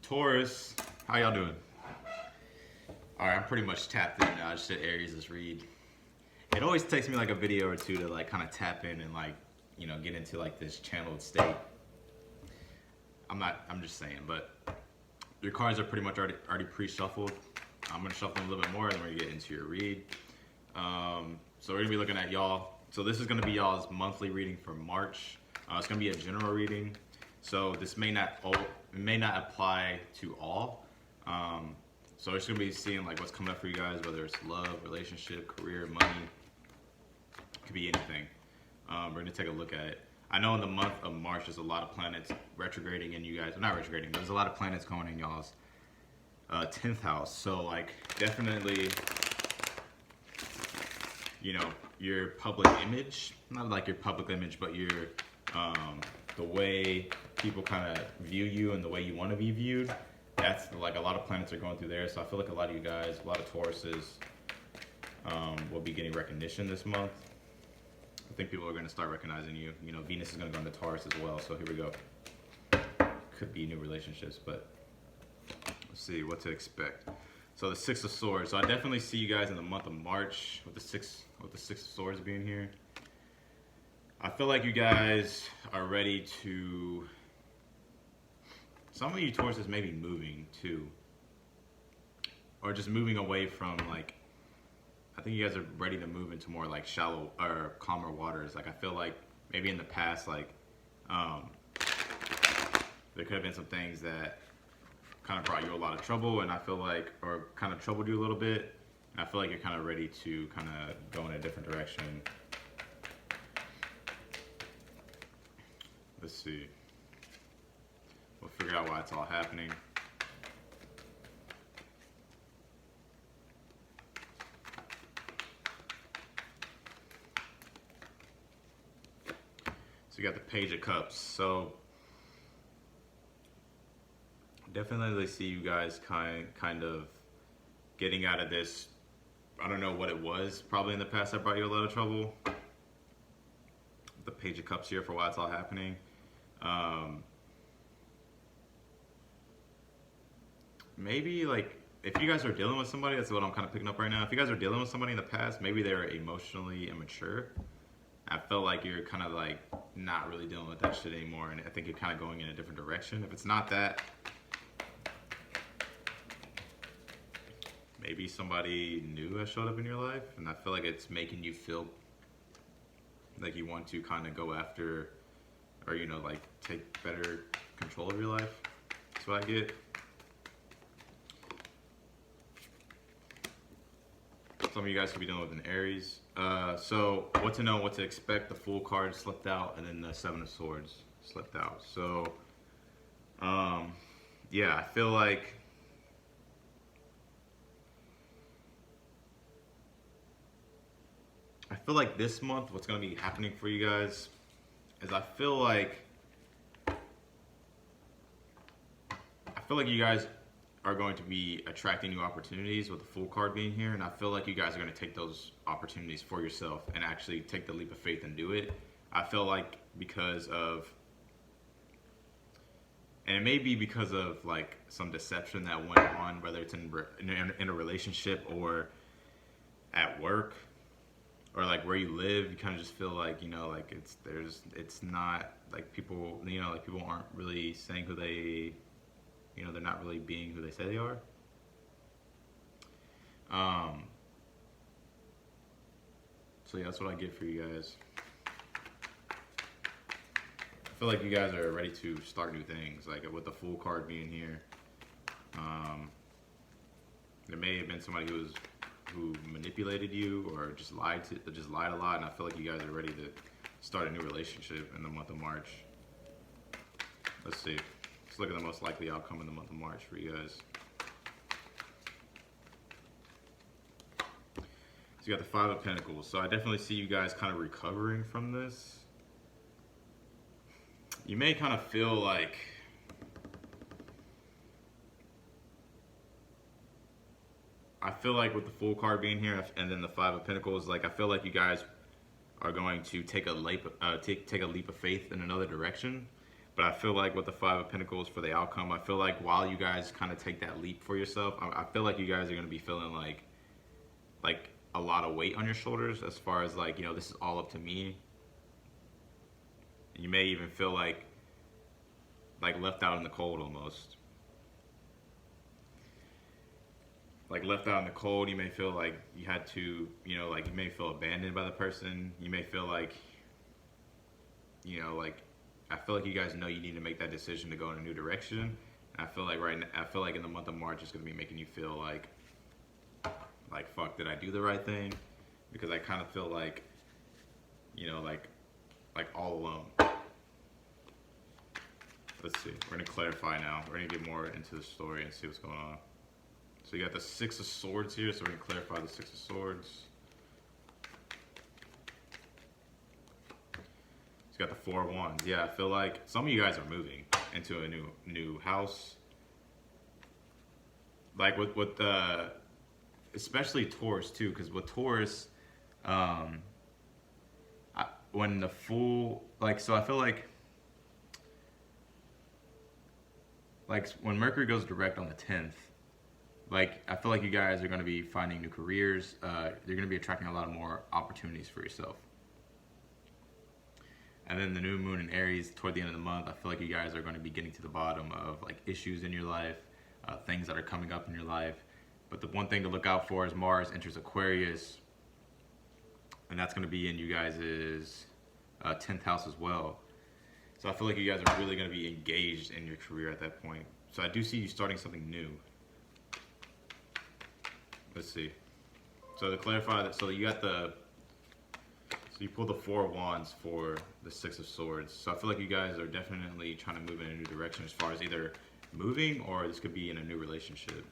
Taurus, how y'all doing? Alright, I'm pretty much tapped in now. I just did Aries' read. It always takes me like a video or two to like kind of tap in and like, you know, get into like this channeled state. I'm just saying, but your cards are pretty much already pre-shuffled. I'm gonna shuffle them a little bit more and then we're gonna get into your read. So we're gonna be looking at y'all. So this is gonna be y'all's monthly reading for March. It's gonna be a general reading. So this may not apply to all. So we're just gonna be seeing like what's coming up for you guys, whether it's love, relationship, career, money. It could be anything. We're gonna take a look at it. I know in the month of March, there's a lot of planets retrograding in you guys. Well, not retrograding, but there's a lot of planets going in y'all's 10th house. So like definitely, you know, your public image, not like your public image, but your the way people kind of view you and the way you want to be viewed. That's like a lot of planets are going through there. So I feel like a lot of you guys, a lot of Tauruses will be getting recognition this month. I think people are going to start recognizing you. You know, Venus is going to go into Taurus as well. So here we go. Could be new relationships, but let's see what to expect. So the Six of Swords. So I definitely see you guys in the month of March with the Six of Swords being here. I feel like you guys are ready to. Some of you Tauruses may be moving too, or just moving away from like. I think you guys are ready to move into more like shallow or calmer waters. Like I feel like maybe in the past, like there could have been some things that kind of brought you a lot of trouble, and I feel like, or kind of troubled you a little bit. And I feel like you're kind of ready to kind of go in a different direction. Let's see. We'll figure out why it's all happening. So you got the Page of Cups. So definitely see you guys kind of getting out of this. I don't know what it was probably in the past that brought you a lot of trouble. The Page of Cups here for why it's all happening. Maybe like if you guys are dealing with somebody, that's what I'm kind of picking up right now. If you guys are dealing with somebody in the past, maybe they're emotionally immature. I feel like you're kind of like not really dealing with that shit anymore, and I think you're kind of going in a different direction. If it's not that, maybe somebody new has showed up in your life, and I feel like it's making you feel like you want to kind of go after, or you know, like take better control of your life. That's what I get. Some of you guys could be dealing with an Aries. So what to know, what to expect. The Fool card slipped out, and then the Seven of Swords slipped out. So yeah, I feel like this month what's going to be happening for you guys is I feel like you guys are going to be attracting new opportunities with the Fool card being here, and I feel like you guys are going to take those opportunities for yourself and actually take the leap of faith and do it. I feel like because of, and it may be because of like some deception that went on, whether it's in a relationship or at work or like where you live. You kind of just feel like, you know, like it's not like people, you know, like people aren't really saying who they, you know, they're not really being who they say they are. So yeah, that's what I get for you guys. I feel like you guys are ready to start new things, like with the Fool card being here. There may have been somebody who manipulated you or just lied a lot, and I feel like you guys are ready to start a new relationship in the month of March. Let's see. Let's look at the most likely outcome in the month of March for you guys. So you got the Five of Pentacles. So I definitely see you guys kind of recovering from this. You may kind of feel like I feel like with the Fool card being here and then the Five of Pentacles, like I feel like you guys are going to take a leap of faith in another direction. But I feel like with the Five of Pentacles for the outcome, I feel like while you guys kind of take that leap for yourself, I feel like you guys are going to be feeling like a lot of weight on your shoulders as far as like, you know, this is all up to me. You may even feel like left out in the cold almost. Like left out in the cold, you may feel like you had to, you know, like you may feel abandoned by the person. You may feel like, you know, like I feel like you guys know you need to make that decision to go in a new direction. And I feel like right now, I feel like in the month of March, it's gonna be making you feel like fuck, did I do the right thing? Because I kind of feel like, you know, like all alone. Let's see. We're gonna clarify now. We're gonna get more into the story and see what's going on. So you got the Six of Swords here. So we're gonna clarify the Six of Swords. You got the Four of Wands. Yeah, I feel like some of you guys are moving into a new house. Like with the, especially Taurus too, because with Taurus, when the full, like, so I feel like when Mercury goes direct on the 10th, like I feel like you guys are going to be finding new careers. You're going to be attracting a lot of more opportunities for yourself. And then the new moon in Aries toward the end of the month, I feel like you guys are going to be getting to the bottom of like issues in your life, things that are coming up in your life. But the one thing to look out for is Mars enters Aquarius, and that's going to be in you guys' 10th house as well. So I feel like you guys are really going to be engaged in your career at that point. So I do see you starting something new. Let's see. So to clarify that, so you got so you pull the Four of Wands for the Six of Swords. So I feel like you guys are definitely trying to move in a new direction as far as either moving or this could be in a new relationship.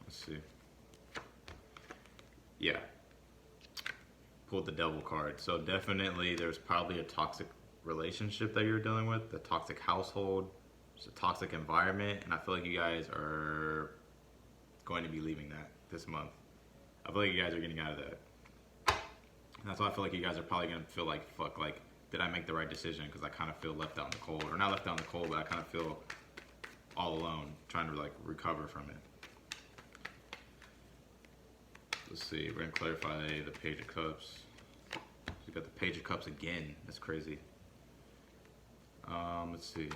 Let's see. Yeah. Pulled the Devil card. So definitely there's probably a toxic relationship that you're dealing with, the toxic household, it's a toxic environment, and I feel like you guys are going to be leaving that this month. I feel like you guys are getting out of that. And that's why I feel like you guys are probably going to feel like, fuck, like, did I make the right decision? Because I kind of feel left out in the cold. Or not left out in the cold, but I kind of feel all alone, trying to, like, recover from it. Let's see. We're going to clarify the Page of Cups. So we got the Page of Cups again. That's crazy. Let's see.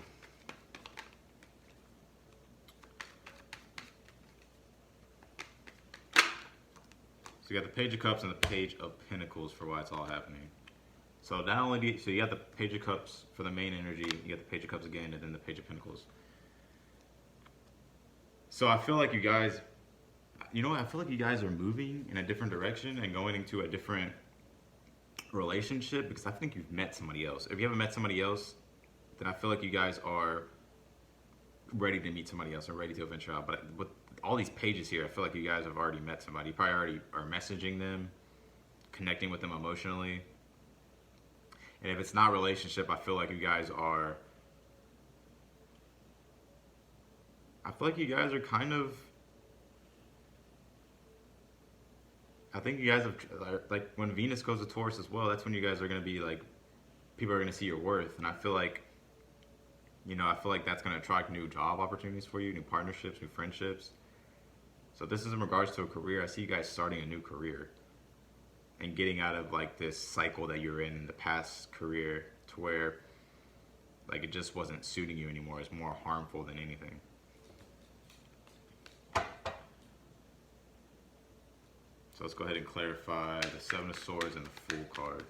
So you got the Page of Cups and the Page of Pentacles for why it's all happening. So not only do you, so you got the Page of Cups for the main energy, you got the Page of Cups again, and then the Page of Pentacles. So I feel like you guys, you know what, I feel like you guys are moving in a different direction and going into a different relationship because I think you've met somebody else. If you haven't met somebody else, then I feel like you guys are ready to meet somebody else or ready to venture out. But with all these pages here, I feel like you guys have already met somebody. You probably already are messaging them, connecting with them emotionally. And if it's not relationship, I feel like you guys are, I feel like you guys are kind of, I think you guys have, like when Venus goes to Taurus as well, that's when you guys are going to be like, people are going to see your worth. And I feel like, you know, I feel like that's going to attract new job opportunities for you, new partnerships, new friendships. So this is in regards to a career. I see you guys starting a new career and getting out of like this cycle that you're in the past career to where like it just wasn't suiting you anymore. It's more harmful than anything. So let's go ahead and clarify the Seven of Swords and the Fool card.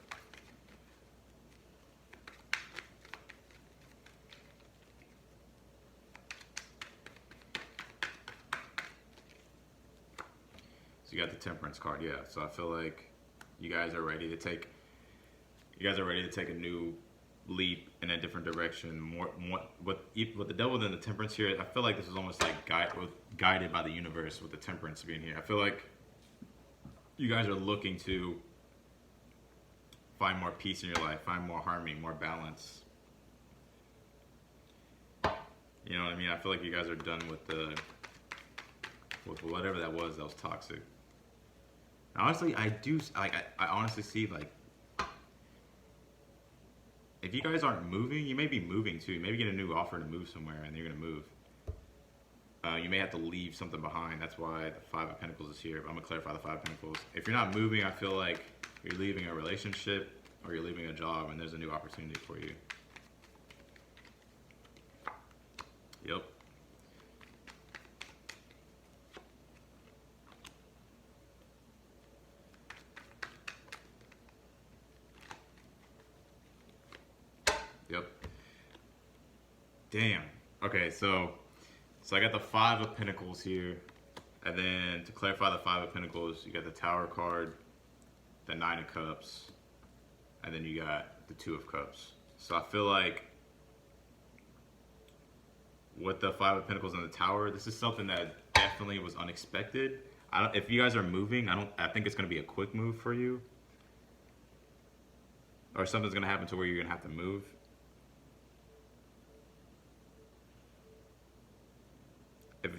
So you got the Temperance card, yeah. So I feel like you guys are ready to take a new leap in a different direction. More with the Devil than the Temperance here. I feel like this is almost like guided by the universe with the Temperance being here. I feel like you guys are looking to find more peace in your life, find more harmony, more balance. You know what I mean? I feel like you guys are done with whatever that was toxic. Honestly, I honestly see like if you guys aren't moving, you may be moving too. You maybe get a new offer to move somewhere, and you're gonna move. You may have to leave something behind. That's why the Five of Pentacles is here. But I'm gonna clarify the Five of Pentacles. If you're not moving, I feel like you're leaving a relationship or you're leaving a job, and there's a new opportunity for you. Yep. Yep. Damn. Okay, so I got the Five of Pentacles here, and then to clarify the Five of Pentacles, you got the Tower card, the Nine of Cups, and then you got the Two of Cups. So I feel like with the Five of Pentacles and the Tower, this is something that definitely was unexpected. If you guys are moving, I think it's going to be a quick move for you, or something's going to happen to where you're going to have to move.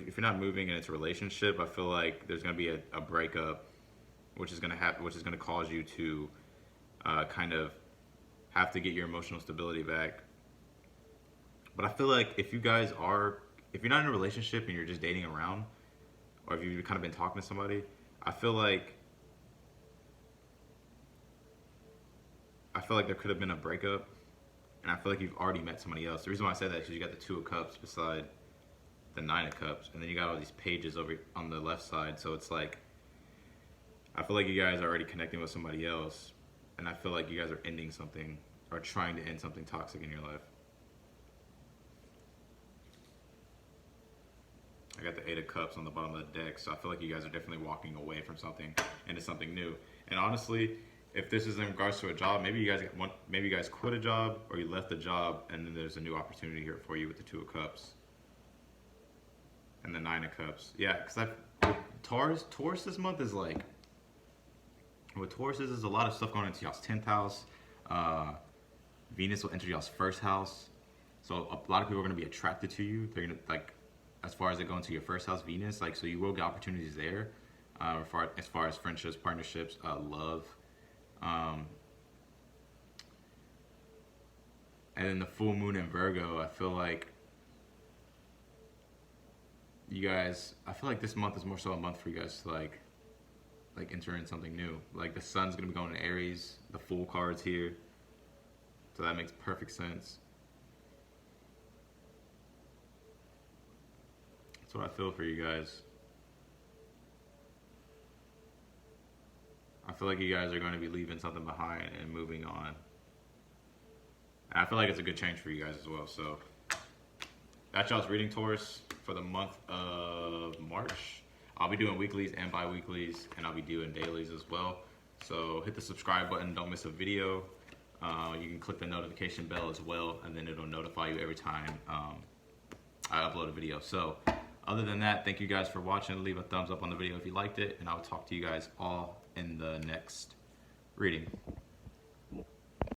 If you're not moving and it's a relationship, I feel like there's going to be a breakup, which is going to cause you to kind of have to get your emotional stability back. But I feel like if you're not in a relationship and you're just dating around, or if you've kind of been talking to somebody, I feel like there could have been a breakup, and I feel like you've already met somebody else. The reason why I say that is because you got the Two of Cups beside the Nine of Cups, and then you got all these pages over on the left side, so it's like, I feel like you guys are already connecting with somebody else, and I feel like you guys are ending something, or trying to end something toxic in your life. I got the Eight of Cups on the bottom of the deck, so I feel like you guys are definitely walking away from something into something new. And honestly, if this is in regards to a job, maybe you guys quit a job, or you left the job, and then there's a new opportunity here for you with the Two of Cups and the Nine of Cups. Yeah, because Taurus this month is like, with Taurus there's a lot of stuff going into y'all's 10th house. Venus will enter y'all's first house, so a lot of people are going to be attracted to you. They're going to, like, as far as they go into your first house, Venus, like, so you will get opportunities there, as far as friendships, partnerships, love. And then the full moon in Virgo, I feel like I feel like this month is more so a month for you guys to like enter in something new. Like, the sun's gonna be going to Aries, the Fool card's here, so that makes perfect sense. That's what I feel for you guys. I feel like you guys are going to be leaving something behind and moving on. And I feel like it's a good change for you guys as well. So that's y'all's reading, Taurus, for the month of March. I'll be doing weeklies and bi-weeklies, and I'll be doing dailies as well. So hit the subscribe button, don't miss a video. You can click the notification bell as well, and then it'll notify you every time I upload a video. So other than that, thank you guys for watching. Leave a thumbs up on the video if you liked it, and I'll talk to you guys all in the next reading.